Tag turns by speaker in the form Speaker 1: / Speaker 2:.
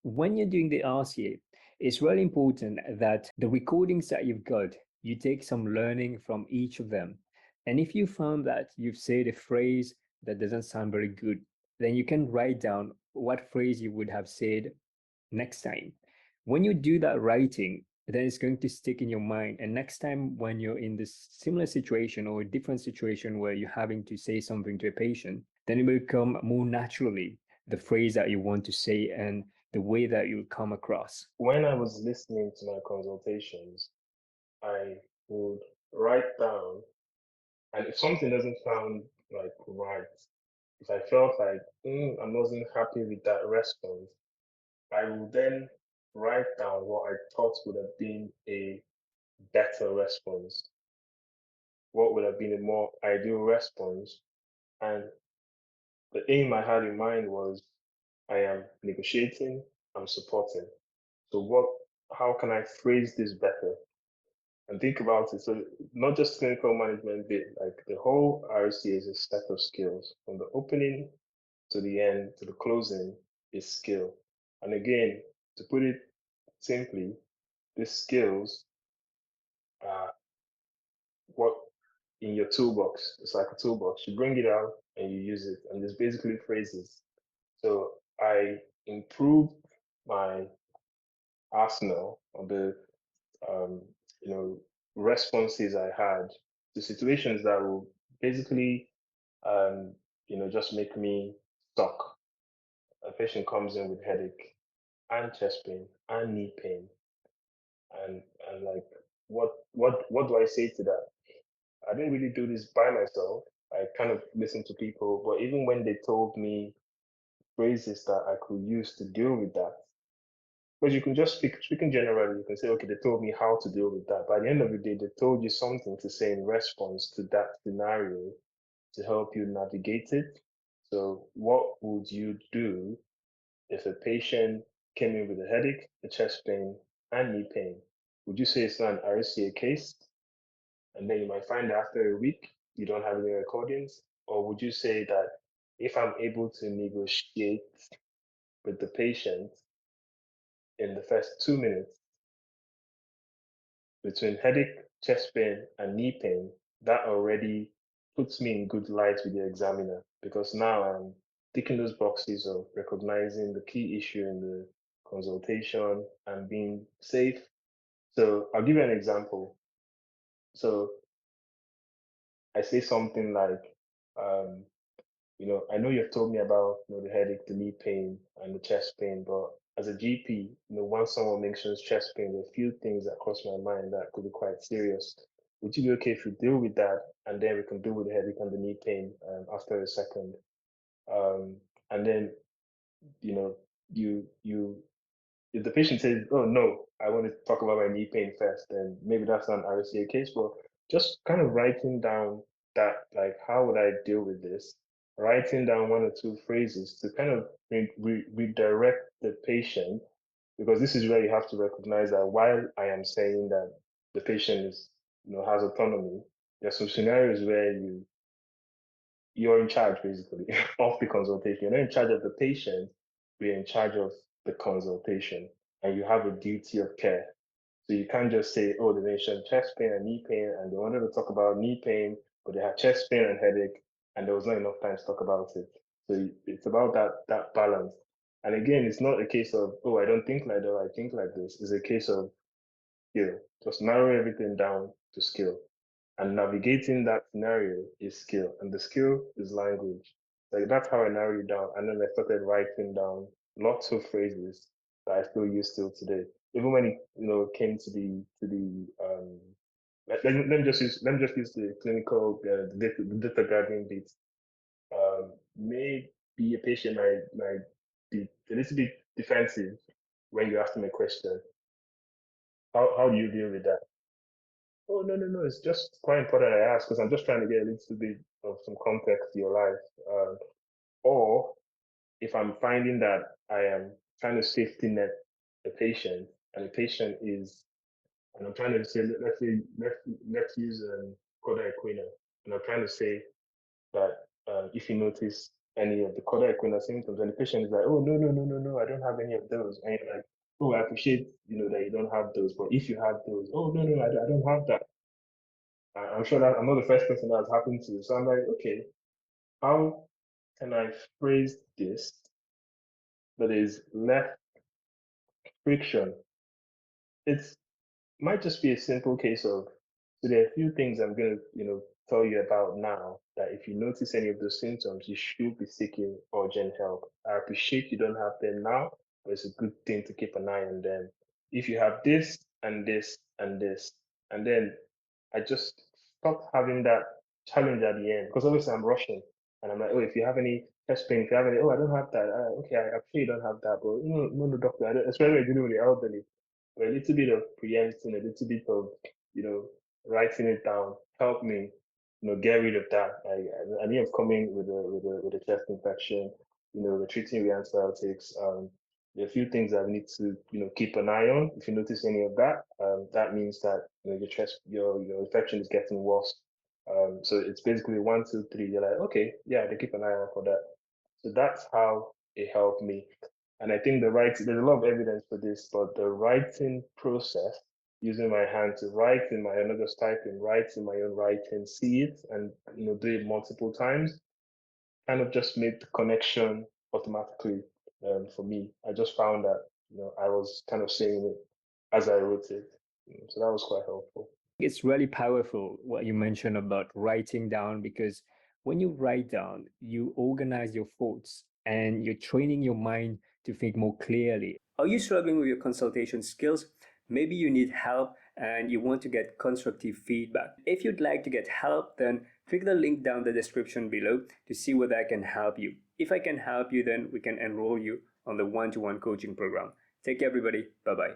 Speaker 1: when you're doing the RCA, it's really important that the recordings that you've got, you take some learning from each of them. And if you found that you've said a phrase that doesn't sound very good, then you can write down what phrase you would have said next time. When you do that writing, then it's going to stick in your mind. And next time when you're in this similar situation or a different situation where you're having to say something to a patient, then it will come more naturally, the phrase that you want to say and the way that you'll come across.
Speaker 2: When I was listening to my consultations, I would write down, and if something doesn't sound like right, if I felt like I wasn't happy with that response, I will then write down what I thought would have been a better response, what would have been a more ideal response. And the aim I had in mind was I am negotiating, I'm supporting. So how can I phrase this better? And think about it. So not just clinical management bit, like the whole RC is a set of skills. From the opening to the end to the closing is skill. And again, to put it simply, these skills are what in your toolbox. It's like a toolbox. You bring it out and you use it. And there's basically phrases. So I improved my arsenal of the um, you know, responses I had to situations that will basically, just make me stuck. A patient comes in with headache and chest pain and knee pain, and like, what do I say to that? I didn't really do this by myself. I kind of listened to people, but even when they told me phrases that I could use to deal with that, because you can just speaking generally, you can say, okay, they told me how to deal with that. By the end of the day, they told you something to say in response to that scenario to help you navigate it. So what would you do if a patient came in with a headache, a chest pain, and knee pain? Would you say it's not an RCA case? And then you might find that after a week, you don't have any recordings? Or would you say that if I'm able to negotiate with the patient in the first 2 minutes, between headache, chest pain, and knee pain, that already puts me in good light with the examiner because now I'm ticking those boxes of recognizing the key issue in the consultation and being safe. So I'll give you an example. So I say something like, um, I know you've told me about the headache, the knee pain, and the chest pain, but as a GP, once someone mentions chest pain, there are a few things that cross my mind that could be quite serious. Would you be okay if we deal with that, and then we can deal with the headache and the knee pain after a second? Um, and then you know, you if the patient says, "Oh no, I want to talk about my knee pain first," then maybe that's not an RCA case. But just kind of writing down that, like, how would I deal with this? Writing down one or two phrases to kind of redirect the patient, because this is where you have to recognize that while I am saying that the patient has autonomy, there's some scenarios where you're in charge basically of the consultation. You're not in charge of the patient, you're in charge of the consultation, and you have a duty of care. So you can't just say, oh, they mentioned chest pain and knee pain, and they wanted to talk about knee pain, but they had chest pain and headache, and there was not enough time to talk about it. So it's about that balance. And again, it's not a case of, oh, I don't think like that, I think like this. It's a case of skill. Just narrow everything down to skill. And navigating that scenario is skill, and the skill is language. Like that's how I narrowed it down. And then I started writing down lots of phrases that I still use till today. Even when it came let me just use the clinical the data gathering bit. Maybe a patient might be a little bit defensive when you ask them a question. How do you deal with that? Oh, no, no, no. It's just quite important I ask because I'm just trying to get a little bit of some context to your life. Or if I'm finding that I am trying to safety net a patient and the patient is, and I'm trying to say, let's say, let's use Koda Equina, and I'm trying to say that if you notice any of the caudal equina symptoms, and the patient is like, oh, no, no, no, no, no, I don't have any of those. And you're like, oh, I appreciate, that you don't have those, but if you have those, oh, no, no, I don't have that. I'm sure that I'm not the first person that's happened to. So I'm like, okay, how can I phrase this that is less friction? It might just be a simple case of, so there are a few things I'm going to, tell you about now that if you notice any of those symptoms, you should be seeking urgent help. I appreciate you don't have them now, but it's a good thing to keep an eye on them. If you have this and this and this, and then I just stop having that challenge at the end because obviously I'm rushing and I'm like, oh, if you have any chest pain, if you have any, oh, I don't have that. Okay, I appreciate you don't have that, but no, no, no, doctor, I don't, especially when you're dealing with the elderly, a little bit of preempting, a little bit of, writing it down, help me, get rid of that. I need to come in with a chest infection, we're treating with antibiotics. There are a few things that we need to, keep an eye on. If you notice any of that, that means that your chest, your infection is getting worse. So it's basically 1, 2, 3. You're like, okay, yeah, they keep an eye out for that. So that's how it helped me. And I think there's a lot of evidence for this, but the writing process, using my hand to write in my own, not just typing, write in my own writing, see it, and do it multiple times, kind of just made the connection automatically for me. I just found that I was kind of saying it as I wrote it, so that was quite helpful.
Speaker 1: It's really powerful what you mentioned about writing down, because when you write down, you organize your thoughts and you're training your mind to think more clearly. Are you struggling with your consultation skills? Maybe you need help and you want to get constructive feedback. If you'd like to get help, then click the link down the description below to see whether I can help you. If I can help you, then we can enroll you on the one-to-one coaching program. Take care, everybody. Bye-bye.